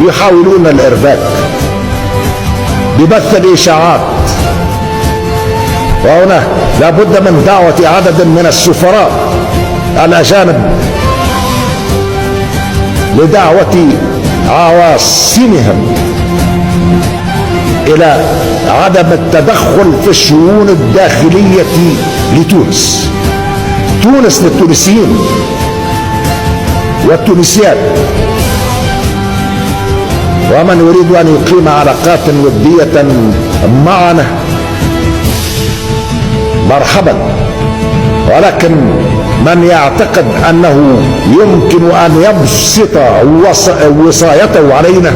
يحاولون الإرباك ببث الإشاعات. وهنا لابد من دعوة عدد من السفراء الأجانب لدعوة عواصمهم إلى عدم التدخل في الشؤون الداخلية لتونس. تونس للتونسيين والتونسيات، ومن يريد أن يقيم علاقات ودية معنا مرحبا، ولكن من يعتقد أنه يمكن أن يبسط وصايته علينا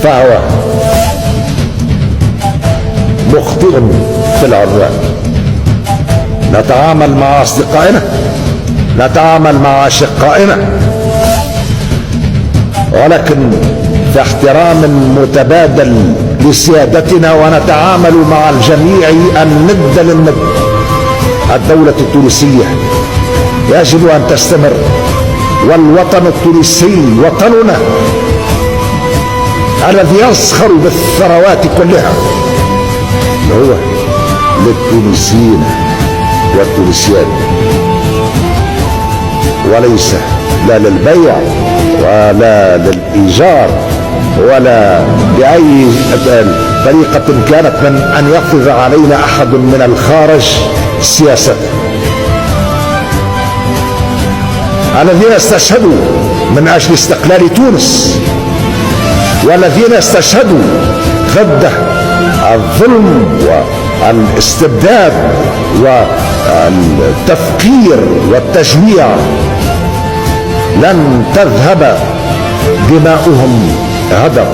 فهو مخطئ في العنوان. نتعامل مع أصدقائنا، نتعامل مع أشقائنا، ولكن في احترام متبادل لسيادتنا، ونتعامل مع الجميع الند للند. الدولة التونسية يجب أن تستمر، والوطن التونسي وطننا الذي يزخر بالثروات كلها هو للتونسيين والتونسيات، وليس لا للبيع ولا للإيجار ولا بأي طريقة كانت من أن يفرض علينا أحد من الخارج سياسة. الذين استشهدوا من أجل استقلال تونس، والذين استشهدوا ضد الظلم والاستبداد والتفكير والتجويع، لن تذهب دماؤهم هدر.